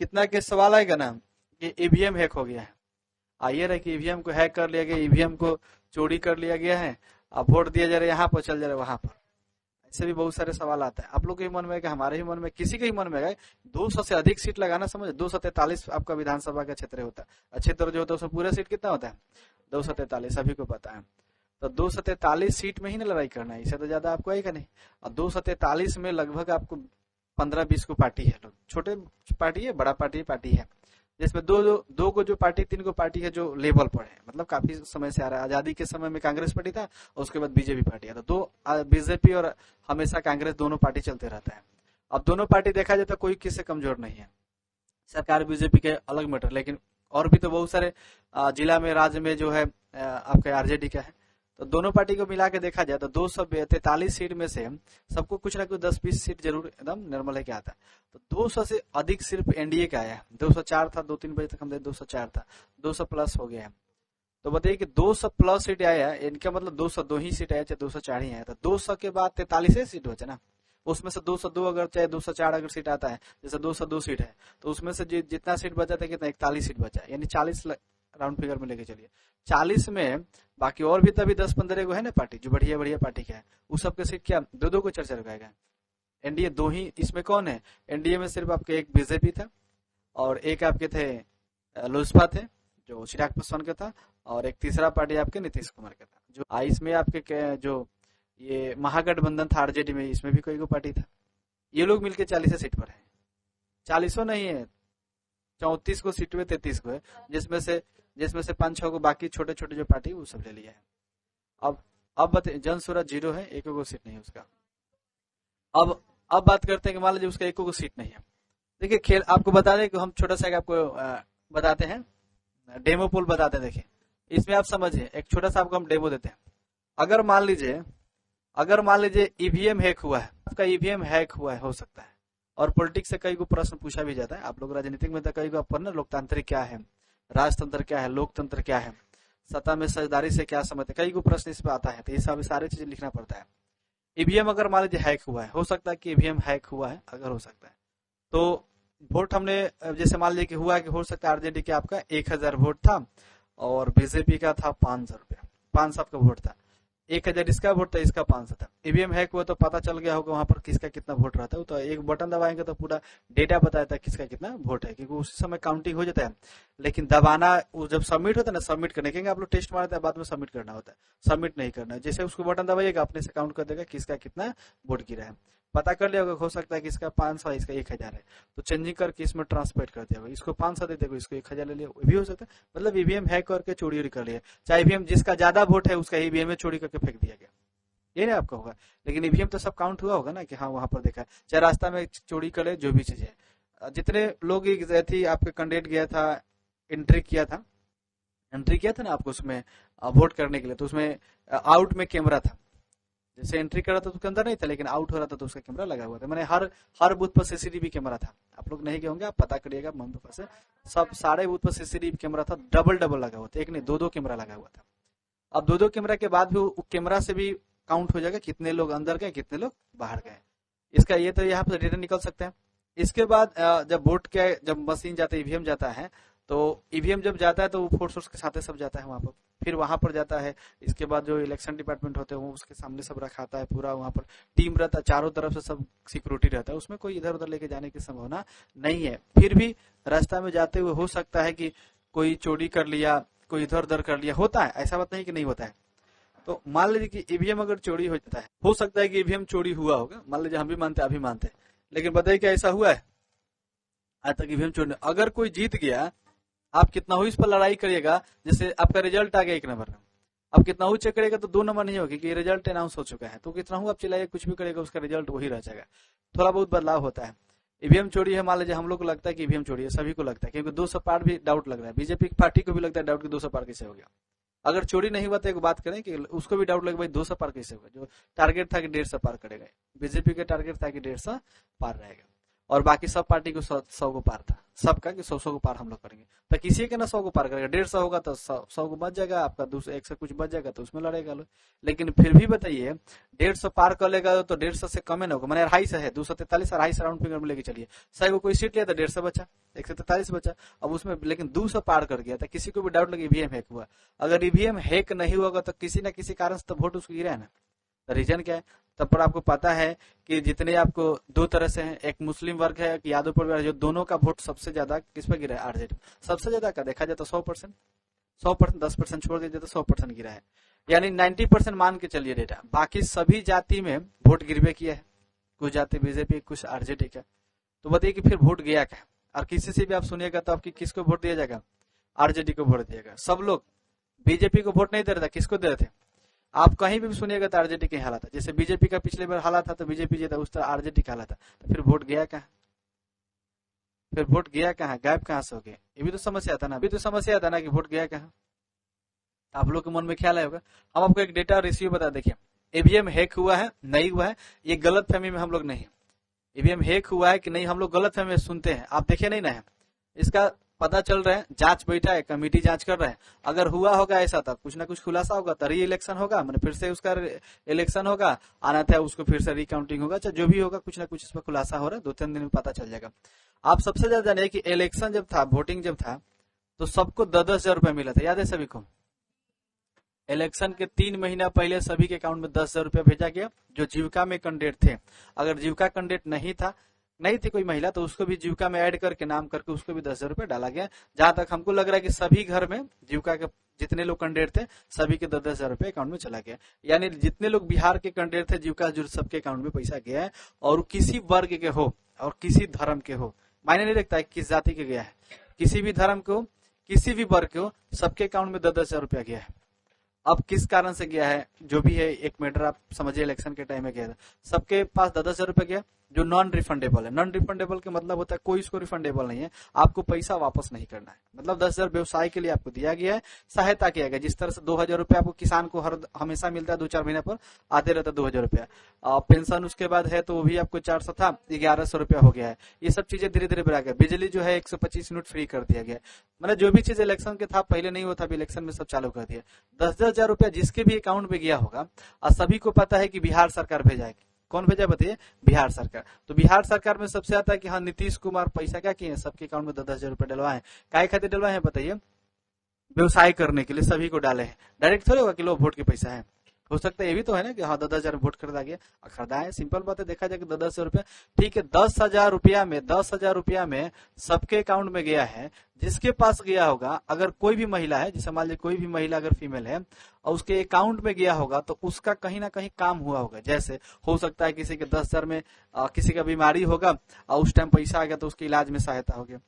कितना केस सवाल आएगा ना कि ईवीएम हैक हो गया है। आइए रहे कि ईवीएम को हैक कर लिया गया, ईवीएम को चोरी कर लिया गया है, अब वोट दिया जा रहा है यहाँ पर, चल जा रहा है वहां पर। ऐसे भी बहुत सारे सवाल आता है। आप लोग के ही मन में है कि हमारे ही मन में, किसी के ही मन में है 200 से अधिक सीट लगाना। समझ, 243 आपका विधानसभा का क्षेत्र होता है, क्षेत्र जो होता है उसमें पूरा सीट कितना होता है 243, सभी को पता है। तो 243 सीट में ही ना लड़ाई करना है, इससे तो ज्यादा आपको आएगा नहीं। और 243 में लगभग आपको 15-20 को पार्टी है, लोग छोटे पार्टी है, बड़ा पार्टी है, जिसमें दो को जो पार्टी, 3 को पार्टी है जो लेवल पर है, मतलब काफी समय से आ रहा है। आजादी के समय में कांग्रेस पार्टी था, और उसके बाद बीजेपी पार्टी है। तो दो, बीजेपी और हमेशा कांग्रेस, दोनों पार्टी चलते रहता है। अब दोनों पार्टी देखा जाए तो कोई किससे कमजोर नहीं है। सरकार बीजेपी के अलग मैटर, लेकिन और भी तो बहुत सारे जिला में, राज्य में जो है आपके आरजेडी का है। तो दोनों पार्टी को मिला के देखा जाए तो 243 सीट में से सबको कुछ ना कुछ 10-20 सीट जरूर एकदम निर्मल है क्या आता है। तो 200 से अधिक सिर्फ एनडीए का आया है। 204 था, 2-3 बजे तक हम 204 था, 200 प्लस हो गया है। तो बताइए कि 200 प्लस सीट आया है, इनका मतलब 202 ही सीट आया, चाहे 204 ही आया। तो 200 के बाद 43 सीट बचे ना, उसमें से 202 अगर चाहे 204 अगर सीट आता है, जैसे 202 सीट है, तो उसमें से जितना सीट बचा था कितना, 41 सीट बचा, यानी 40 राउंड फिगर में लेके चलिए। 40 में बाकी और भी तभी 10-15 को है ना पार्टी जो बढ़िया बढ़िया पार्टी का है, उस सबके सीट क्या दो को चर्चा रखाएगा। एनडीए 2 ही, इसमें कौन है, एनडीए में सिर्फ आपके एक बीजेपी था, और एक आपके थे लोजपा थे जो चिराग पासवान का था, और एक तीसरा पार्टी आपके नीतीश कुमार का था। जो इसमें आपके जो ये महागठबंधन था आरजेडी में, इसमें भी कोई को पार्टी था। ये लोग मिलकर 40 सीट पर है, 40 नहीं है, 34 को सीट में 33 को है, जिसमें से 5-6 को बाकी छोटे छोटे जो पार्टी वो सब ले लिया है। अब बताइए, जन स्वराज 0 है, एक को सीट नहीं है उसका। अब बात करते हैं कि मान लीजिए उसका एक को सीट नहीं है। देखिए खेल आपको बता दें कि हम छोटा सा आपको बताते हैं, डेमो पोल बताते हैं। देखिए इसमें आप समझिए, एक छोटा सा आपको हम डेमो देते हैं। अगर मान लीजिए ईवीएम हैक हुआ है, आपका ईवीएम हैक हुआ है, हो सकता है। और पॉलिटिक्स से कई को प्रश्न पूछा भी जाता है, आप लोग राजनीतिक में तो कई को आपको ना लोकतांत्रिक क्या है, राजतंत्र क्या है, लोकतंत्र क्या है, सत्ता में साझेदारी से क्या समझते, कई को प्रश्न इस पे आता है। तो ये सब सारी चीजें लिखना पड़ता है। ईवीएम अगर मान लीजिए हैक हुआ है, हो सकता है कि ईवीएम हैक हुआ है, अगर हो सकता है तो वोट हमने जैसे मान लीजिए कि हुआ कि हो सकता है आरजेडी के आपका 1000 वोट था, और बीजेपी का था 500 रुपया, 500 का वोट था, 1000 इसका वोट था, इसका 500 था। ईवीएम हैक हुआ तो पता चल गया होगा वहां पर किसका कितना वोट रहता है। तो एक बटन दबाएंगे तो पूरा डेटा बताता है किसका कितना वोट है, क्योंकि उसी समय काउंटिंग हो जाता है। लेकिन दबाना जब सबमिट होता है ना, सबमिट करने के आप लोग टेस्ट मारते हैं, बाद में सबमिट करना होता है, सबमिट नहीं करना है। जैसे उसको बटन दबाइएगा अपने से काउंट कर देगा किसका कितना वोट गिरा है। पता कर लिया होगा, हो सकता है कि इसका 500 है, इसका 1000 है, तो चेंजिंग करके इसमें ट्रांसपेट कर दिया होगा, इसको 500 दे देगा, इसको 1000 ले लिया, भी हो सकता है। मतलब ईवीएम हैक करके चोरी कर लिया, चाहे ईवीएम जिसका ज्यादा वोट है उसका ईवीएम में चोरी करके फेंक दिया गया, ये नहीं आपका होगा। लेकिन ईवीएम तो सब काउंट हुआ होगा ना, कि हाँ वहां पर देखा है, चाहे रास्ता में चोरी करे, जो भी चीज है। जितने लोग थी आपके कैंडिडेट गया था, एंट्री किया था ना आपको उसमें वोट करने के लिए, तो उसमें आउट में कैमरा था। जैसे एंट्री कर रहा था तो उसके अंदर नहीं था, लेकिन आउट हो रहा था तो उसका कैमरा लगा हुआ था। मैंने हर बूथ पर सीसीटीवी कैमरा था। आप लोग नहीं गए होंगे, आप पता करिएगा मम्मी पापा से, सब सारे बूथ पर सीसीटीवी कैमरा था, डबल लगा हुआ था, एक नहीं 2 कैमरा लगा हुआ था। अब 2 कैमरा के बाद भी कैमरा से भी काउंट हो जाएगा कितने लोग अंदर गए, कितने लोग बाहर गए। इसका ये तो यहाँ पर डेटा निकल सकते हैं। इसके बाद जब मशीन जाता है, ईवीएम जाता है, तो ईवीएम जब जाता है तो वो फोर्स के साथ सब जाता है वहां पर, फिर वहां पर जाता है। इसके बाद जो इलेक्शन डिपार्टमेंट होते हैं वो उसके सामने सब रखाता है, पूरा वहां पर टीम रहता है, चारों तरफ से सब सिक्योरिटी रहता है, उसमें कोई इधर उधर लेके जाने की संभावना नहीं है। फिर भी रास्ता में जाते हुए हो सकता है कि कोई चोरी कर लिया, कोई इधर उधर कर लिया, होता है, ऐसा बात नहीं कि नहीं होता है। तो मान लीजिए कि ईवीएम अगर चोरी हो जाता है, हो सकता है कि ईवीएम चोरी हुआ होगा, मान लीजिए हम भी मानते हैं, अभी मानते हैं, लेकिन बताइए क्या ऐसा हुआ है आज तक ईवीएम चोरी? अगर कोई जीत गया, आप कितना हो इस पर लड़ाई करिएगा, जैसे आपका रिजल्ट आ गया 1 नंबर में, अब कितना हो चेक करेगा तो 2 नंबर नहीं होगी कि रिजल्ट अनाउंस हो चुका है, तो कितना हो आप चिल्लाइए, कुछ भी करेगा उसका रिजल्ट वही रह जाएगा। थोड़ा बहुत बदलाव होता है। ईवीएम चोरी है, मान लीजिए हम लोग को लगता है कि ईवीएम चोरी है, सभी को लगता है, क्योंकि 200 पार भी डाउट लग रहा है, बीजेपी पार्टी को भी लगता है डाउट कि 200 पार कैसे हो गया। अगर चोरी नहीं हुआ तो एक बात करें कि उसको भी डाउट लगे भाई 200 पार कैसे होगा, जो टारगेट था कि 150 पार करेगा, बीजेपी का टारगेट था कि 150 पार रहेगा, और बाकी सब पार्टी को 100 को पार था। सबका कि 100 को पार हम लोग करेंगे। तो किसी के ना 100 को पार करेगा, 150 होगा तो 100 को बच जाएगा आपका, दूसरा 1 से कुछ बच जाएगा तो उसमें लड़ेगा लोग। लेकिन फिर भी बताइए 150 पार कर लेगा तो 150 से कम है ना होगा, मैंने 250 है, 243 250 राउंड फिगर में लेके चलिए, 100 को कोई सीट लिया तो 150 बचा, 143 बचा। अब उसमें लेकिन 200 पार कर गया था, किसी को भी डाउट लगे ईवीएम हैक हुआ। अगर ईवीएम हैक नहीं होगा तो किसी ना किसी कारण से तो वोट उसको गिरा है ना, रीजन क्या है? तब पर आपको पता है कि जितने आपको दो तरह से हैं, एक मुस्लिम वर्ग है, एक यादव परिवार, जो दोनों का वोट सबसे ज्यादा किस पर गिरा है? आरजेडी। सबसे ज्यादा का देखा जाए तो 100%, 100%, 10% छोड़ दीजिए तो 100% गिरा है, यानी 90% मान के चलिए डेटा। बाकी सभी जाति में वोट गिरवे किया है, कुछ जाति बीजेपी, कुछ आरजेडी का। तो बताइए कि फिर वोट गया क्या? और किसी से भी आप सुनिएगा तो आपकी किसको वोट दिया जाएगा? आरजेडी को वोट दिया जाएगा। सब लोग बीजेपी को वोट नहीं दे रहे थे, किसको दे रहे थे? आप कहीं भी सुनिएगा तो आरजेडी के हालात है, जैसे बीजेपी का पिछले बार हालात था तो बीजेपी जीता, उस तरह आरजेडी का हालात था। तो फिर वोट गया कहाँ? फिर वोट गया कहाँ? गायब कहाँ से हो गए? ये भी तो समस्या था ना, अभी तो समस्या था ना कि वोट गया कहाँ। आप लोग के मन में ख्याल आएगा। हम आपको एक डेटा रेशियो बता, देखिए ईवीएम हैक हुआ है नहीं हुआ है, ये गलत फहमी में हम लोग नहीं। ईवीएम हैक हुआ है कि नहीं हम लोग गलत फहमी में सुनते हैं, आप देखे नहीं ना है, इसका पता चल रहा है, जांच बैठा है, कमेटी जांच कर रहा है। अगर हुआ होगा ऐसा तब कुछ ना कुछ खुलासा होगा, तभी इलेक्शन होगा, मैंने फिर से उसका इलेक्शन होगा, आना था उसको फिर से रिकाउंटिंग होगा, चाहे जो भी होगा कुछ ना कुछ इस पर खुलासा हो रहा है, 2-3 दिन में पता चल जाएगा। आप सबसे ज्यादा जानिए कि इलेक्शन जब था, वोटिंग जब था, तो सबको 10-10 हजार रुपया मिला था, याद है सभी को? इलेक्शन के 3 महीना पहले सभी के अकाउंट में 10,000 रुपया भेजा गया, जो जीविका में कैंडिडेट थे। अगर जीविका कैंडिडेट नहीं थी कोई महिला, तो उसको भी जीविका में ऐड करके नाम करके उसको भी 10,000 रुपया डाला गया। जहां तक हमको लग रहा है कि सभी घर में जीविका के जितने लोग कैंडिडेट थे सभी के 10,000 हजार रुपया अकाउंट में चला गया, यानी जितने लोग बिहार के कैंडिडेट थे जीविका जो सबके अकाउंट में पैसा गया है। और किसी वर्ग के हो और किसी धर्म के हो, मायने नहीं रखता है किस जाति के गया है, किसी भी धर्म को, किसी भी वर्ग के हो, सबके अकाउंट में 10,000 हजार रुपया गया है। अब किस कारण से गया है जो भी है, एक मैटर आप समझिए, इलेक्शन के टाइम में गया था, सबके पास 10,000 हजार रुपया गया, जो नॉन रिफंडेबल है। नॉन रिफंडेबल के मतलब होता है कोई इसको रिफंडेबल नहीं है, आपको पैसा वापस नहीं करना है। मतलब 10,000 व्यवसाय के लिए आपको दिया गया है, सहायता किया गया। जिस तरह से 2,000 रुपया आपको किसान को हमेशा मिलता है, 2-4 महीने पर आते रहता है 2,000 रुपया। पेंशन उसके बाद है तो वो भी आपको 400 था, 1,100 रुपया हो गया है। ये सब चीजें धीरे धीरे बढ़ा गया। बिजली जो है 125 यूनिट फ्री कर दिया गया। मतलब जो भी चीज इलेक्शन के था पहले नहीं होता, अभी इलेक्शन में सब चालू कर दिया। 10,000 हजार रुपया जिसके भी अकाउंट में गया होगा, और सभी को पता है कि बिहार सरकार भेजाएगी। कौन भेजा बताइए? बिहार सरकार। तो बिहार सरकार में सबसे आता है कि हाँ नीतीश कुमार पैसा क्या किए, सबके अकाउंट में 10,000 हजार रुपए डलवाए। काय खातिर डलवाए हैं बताइए? व्यवसाय करने के लिए सभी को डाले हैं। डायरेक्ट थोड़े होगा कि लो वोट के पैसा है, हो सकता है ये भी तो है ना कि हाँ 10,000 हजार वोट खरीदा गया, खरीदा है, सिंपल बात है। देखा जाए कि 10,000 रुपया, ठीक है, 10,000 रुपया में 10,000 रुपया में सबके अकाउंट में गया है। जिसके पास गया होगा, अगर कोई भी महिला है, जैसे मान लीजिए कोई भी महिला अगर फीमेल है और उसके अकाउंट में गया होगा, तो उसका कहीं ना कहीं काम हुआ होगा। जैसे हो सकता है किसी के 10,000 में किसी का बीमारी होगा और उस टाइम पैसा आ गया तो उसके इलाज में सहायता हो गया।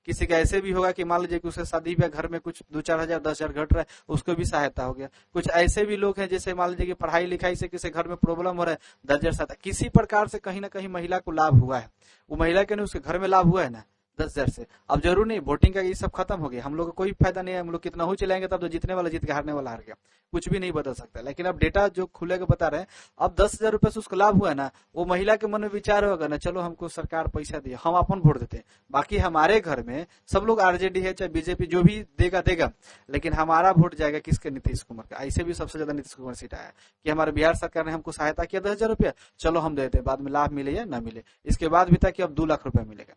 किसी का ऐसे भी होगा कि मान लीजिए कि उसके शादी में घर में कुछ 2-4 हजार 10 हजार घट रहा है, उसको भी सहायता हो गया। कुछ ऐसे भी लोग हैं जैसे मान लीजिए कि पढ़ाई लिखाई से किसी घर में प्रॉब्लम हो रहा है, 10 हजार सहायता। किसी प्रकार से कहीं ना कहीं महिला को लाभ हुआ है, वो महिला के नहीं उसके घर में लाभ हुआ है ना 10,000 से। अब जरूर नहीं वोटिंग का ये सब खत्म हो गया, हम लोग को कोई फायदा नहीं है, हम लोग कितना हो चलाएंगे तब तो जीतने वाला जीत गया, हारने वाला हार गया, कुछ भी नहीं बदल सकता। लेकिन अब डेटा जो खुलेगा बता रहे हैं, अब 10,000 रुपए से उसको लाभ हुआ है ना, वो महिला के मन में विचार होगा ना, चलो हमको सरकार पैसा दिया, हम अपन वोट देते हैं। बाकी हमारे घर में सब लोग आरजेडी है चाहे बीजेपी, जो भी देगा देगा, लेकिन हमारा वोट जाएगा किसके? नीतीश कुमार का। ऐसे भी सबसे ज्यादा नीतीश कुमार सीट आया कि हमारे बिहार सरकार ने हमको सहायता किया 10,000 रुपया, चलो हम देते हैं, बाद में लाभ मिले या ना मिले। इसके बाद भी था कि अब 2 लाख रुपया मिलेगा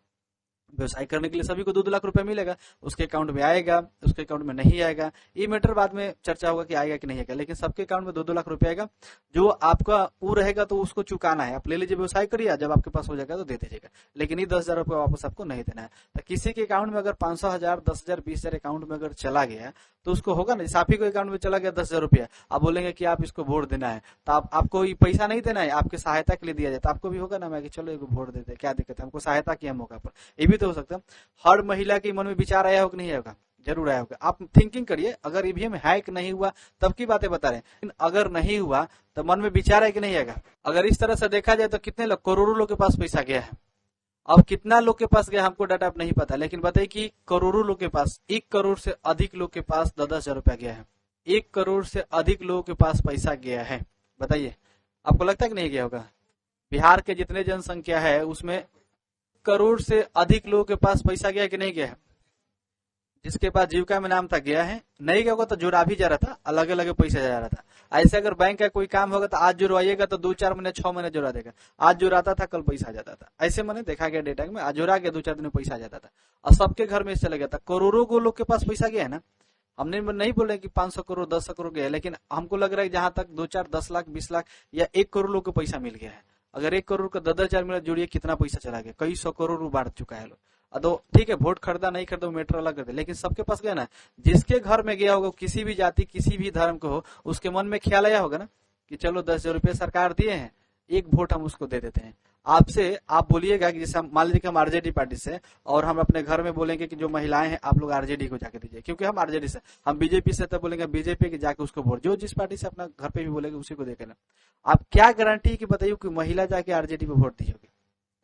व्यवसाय करने के लिए, सभी को 2-2 लाख रुपया मिलेगा। उसके अकाउंट में आएगा, उसके अकाउंट में नहीं आएगा, ये मैटर बाद में चर्चा होगा कि आएगा कि नहीं आएगा, लेकिन सबके अकाउंट में 2-2 लाख रुपया आएगा। जो आपका वो रहेगा तो उसको चुकाना है, आप ले लीजिए, व्यवसाय करिए, जब आपके पास हो जाएगा तो दे दीजिएगा, लेकिन ये 10,000 रुपया वापस आपको नहीं देना है। तो किसी के अकाउंट में अगर 500 हजार 10,000 20,000 अकाउंट में अगर चला गया तो उसको होगा ना, जैसे आप ही को अकाउंट में चला गया 10,000 रुपया, आप बोलेंगे कि आप इसको वोट देना है, तो आपको ये पैसा नहीं देना है, आपके सहायता के लिए दिया जाए, तो आपको भी होगा ना, मैं कि चलो एक वोट देते, क्या दिक्कत है, हमको सहायता किया मौका पर। ये भी तो हो सकता है। हर महिला के मन में विचार आया होगा कि नहीं आया होगा? जरूर आया होगा। आप थिंकिंग करिए, अगर ईवीएम हैक नहीं हुआ तब की बातें बता रहे हैं, अगर नहीं हुआ तो मन में विचार है कि नहीं आएगा? अगर इस तरह से देखा जाए तो कितने लोग, करोड़ों लोग के पास पैसा गया है। अब कितना लोग के पास गया हमको डाटा नहीं पता, लेकिन बताइए कि करोड़ों लोग के पास, 1 करोड़ से अधिक लोग के पास 10,000 हजार रुपया गया है। 1 करोड़ से अधिक लोगों के पास पैसा गया है। बताइए, आपको लगता है कि नहीं गया होगा? बिहार के जितने जनसंख्या है उसमें करोड़ से अधिक लोगों के पास पैसा गया कि नहीं गया है? जिसके पास जीविका में नाम था गया है, नहीं गया होगा तो जुड़ा भी जा रहा था, अलग अलग पैसा जा रहा था। ऐसे अगर बैंक का कोई काम होगा तो आज जुड़वाइएगा तो 2-4 महीने 6 महीने जुड़ा देगा। आज जुड़ाता था कल पैसा आ जाता था, ऐसे मैंने देखा गया डेटा में, आज जुड़ा गया 2-4 दिन में पैसा आ जाता था और सबके घर में चला गया था। करोड़ों को लोग के पास पैसा गया है ना। हमने नहीं बोले कि 500 करोड़ 10 करोड़ गया, लेकिन हमको लग रहा है जहां तक 2-4 10 लाख 20 लाख या 1 करोड़ लोग को पैसा मिल गया है। अगर 1 करोड़ का 10-10 मिनट जोड़िए कितना पैसा चला गया, कई 100 करोड़ बांट चुका है लोग। तो ठीक है, वोट खरीदा नहीं खरीदा मैटर अलग करते, लेकिन सबके पास गया ना। जिसके घर में गया होगा, किसी भी जाति किसी भी धर्म को हो, उसके मन में ख्याल आया होगा ना कि चलो 10,000 रुपये सरकार दिए हैं, एक वोट हम उसको दे देते हैं। आपसे आप बोलिएगा कि जैसे मान लीजिए कि हम आरजेडी पार्टी से, और हम अपने घर में बोलेंगे कि जो महिलाएं हैं आप लोग आरजेडी को जाके दीजिए, क्योंकि हम आरजेडी से, हम बीजेपी से तो बोलेंगे बीजेपी के जाके उसको वोट, जो जिस पार्टी से अपना घर पे भी बोलेंगे उसी को देखे ना। आप क्या गारंटी की बताइए कि महिला जाके आरजेडी पे वोट दी होगी?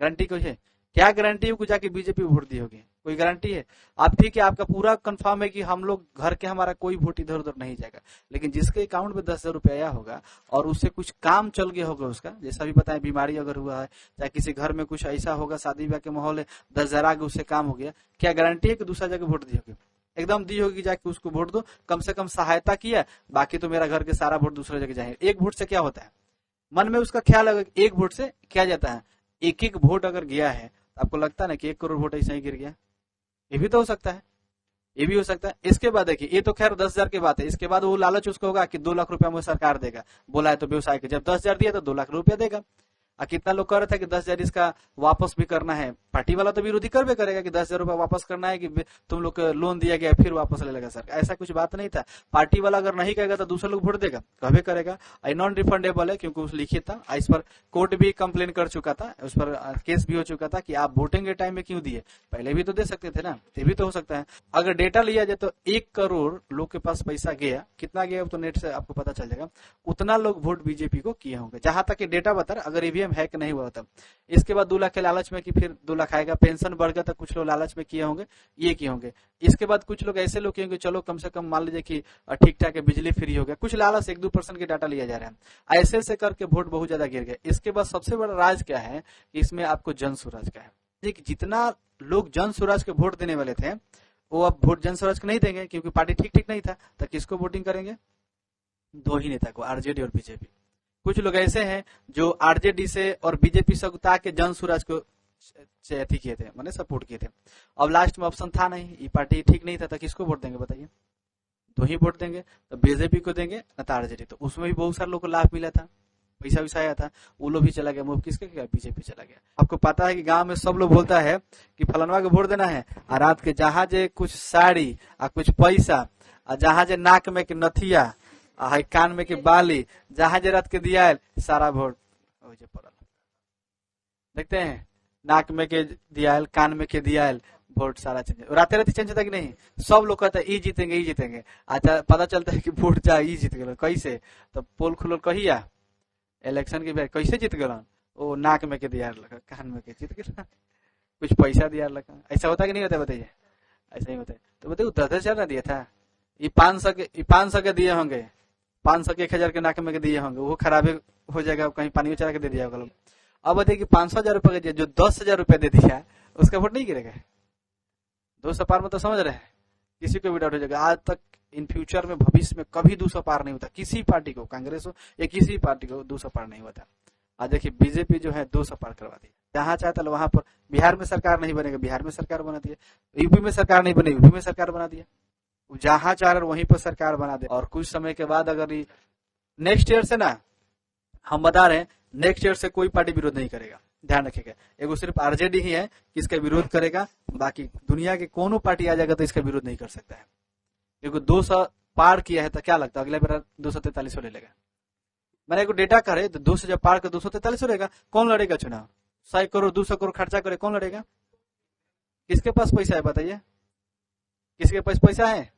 गारंटी कोई है? क्या गारंटी है कि जाके बीजेपी वोट दी होगी? कोई गारंटी है? आप ठीक है, आपका पूरा कंफर्म है कि हम लोग घर के हमारा कोई वोट इधर उधर नहीं जाएगा, लेकिन जिसके अकाउंट में 10,000 रुपया आया होगा और उससे कुछ काम चल गया होगा उसका, जैसा भी बताएं बीमारी अगर हुआ है, चाहे किसी घर में कुछ ऐसा होगा, शादी ब्याह के माहौल है, 10,000 आगे उससे काम हो गया, क्या गारंटी है कि दूसरा जगह वोट दी होगी? एकदम दी होगी, जाके उसको वोट दो, कम से कम सहायता किया, बाकी तो मेरा घर के सारा वोट दूसरे जगह जाएंगे। एक वोट से क्या होता है? मन में उसका ख्याल है एक वोट से क्या जाता है। एक एक वोट अगर गया है, आपको लगता है ना कि 1 करोड़ वोट ऐसा ही गिर गया? ये भी तो हो सकता है, ये भी हो सकता है। इसके बाद देखिए, ये तो खैर 10,000 की बात है, इसके बाद वो लालच उसको होगा कि 2 लाख रुपया मुझे सरकार देगा, बोला है तो व्यवसाय के, जब 10,000 दिया तो 2 लाख रुपया देगा। कितना लोग कह रहे थे कि 10,000 इसका वापस भी करना है, पार्टी वाला तो विरोधी करवे करेगा कि 10,000 रुपया वापस करना है, कि तुम लोग को लोन दिया गया फिर वापस ले लेगा सर, ऐसा कुछ बात नहीं था। पार्टी वाला अगर नहीं कहेगा तो दूसरा लोग वोट देगा, कहवे करेगा। नॉन रिफंडेबल है क्योंकि उस लिखित था, इस पर कोर्ट भी कंप्लेन कर चुका था, उस पर केस भी हो चुका था कि आप वोटिंग के टाइम में क्यों दिए, पहले भी तो दे सकते थे ना, ये भी तो हो सकता है। अगर डेटा लिया जाए तो 1 करोड़ लोग के पास पैसा गया, कितना गया तो नेट से आपको पता चल जाएगा, उतना लोग वोट बीजेपी को किए होंगे, जहां तक डेटा बता रहा। अगर ईवीएम हैक नहीं हुआ तब इसके बाद 2 लाख के लालच में कि फिर 2 लाख आएगा, पेंशन बढ़ गया तो कुछ लोग लालच में किए होंगे, ये किए होंगे। इसके बाद कुछ लोग ऐसे लोग किए होंगे, चलो कम से कम मान लीजिए कि ठीक ठाक है, बिजली फ्री हो गया, कुछ लालच 1-2% के डाटा लिया जा रहा है, ऐसे ऐसे करके वोट बहुत ज्यादा गिर गए। इसके बाद सबसे बड़ा राज क्या है, इसमें आपको जन स्वराज का है। जितना लोग जन स्वराज के वोट देने वाले थे, वो अब वोट जन स्वराज को नहीं देंगे, क्योंकि पार्टी ठीक ठीक नहीं था, तो किसको वोटिंग करेंगे? 2 ही नेता को, आरजेडी और बीजेपी। कुछ लोग ऐसे हैं जो आरजेडी से और बीजेपी से उता के जन स्वराज को अथी किए थे, मैंने सपोर्ट किए थे। अब लास्ट में ऑप्शन था नहीं, ये पार्टी ठीक नहीं था, तो किसको वोट देंगे बताइए? 2 ही वोट देंगे, तो बीजेपी को देंगे न तो आरजेडी। तो उसमें भी बहुत सारे लोग को लाभ मिला था, पैसा वैसा आया था, वो लोग भी चला गया, मुफ्त किसके गया? बीजेपी चला गया। आपको पता है कि गांव में सब लोग बोलता है कि फलनवा को वोट देना है, और रात के जहां जे कुछ साड़ी और कुछ पैसा, और जहां जे नाक में के नथिया, कान में के बाली, जहां जरूरत के दिया सारा वोट पड़ल। देखते हैं, नाक में के दिया, कान में के दिया, वोट सारा चेंज, राते रात चेंज होता कि नहीं? सब लोग कहते हैं ई जीतेंगे ई जीतेंगे, अच्छा पता चलता है कि वोट जा ई जीत गए, कैसे? तो पोल खुलल कहिया इलेक्शन के कैसे जीत गए? वो नाक में के दिया लगा, कान में के जीत गए, कुछ पैसा दिया लगा। ऐसा होता कि नहीं होता बताइए? ऐसा ही होता है। तो बताइए 10,000 ना दिया था, ये 500 के दिए होंगे, 500 के 1,000 के नाक में के दिए होंगे, वो खराब हो जाएगा, कहीं पानी चला के दे दिया होगा। अब बताइए कि 500,000 रुपए दिया, जो 10,000 रुपए दे दिया उसका वोट नहीं गिरेगा? 200 पार में तो समझ रहे हैं, किसी को भी डाउट हो जाएगा। आज तक इन फ्यूचर में भविष्य में कभी 200 पार नहीं होता, किसी पार्टी को, कांग्रेस हो या किसी पार्टी को 200 पार नहीं होता। आज देखिए बीजेपी जो है 200 पार करवा दी, जहां चाहता वहां पर। बिहार में सरकार नहीं बनेगा, बिहार में सरकार बना दिया, यूपी में सरकार नहीं बने, यूपी में सरकार बना दिया, जहां चाह रहे वहीं पर सरकार बना दे। और कुछ समय के बाद अगर नेक्स्ट ईयर से ना, हम बता रहे हैं नेक्स्ट ईयर से कोई पार्टी विरोध नहीं करेगा, ध्यान रखिएगा। एगो सिर्फ आरजेडी ही है कि इसका विरोध करेगा, बाकी दुनिया के कोनो पार्टी आ जाएगा तो इसका विरोध नहीं कर सकता है, क्योंकि 200 पार किया है तो क्या लगता है अगले बार 243 ले लेगा। मैंने एक डेटा करे तो 200 जब पार कर 243 रहेगा, कौन लड़ेगा चुनाव? 100 करोड़ 200 करोड़ खर्चा करे, कौन लड़ेगा? किसके पास पैसा है बताइए? किसके पास पैसा है?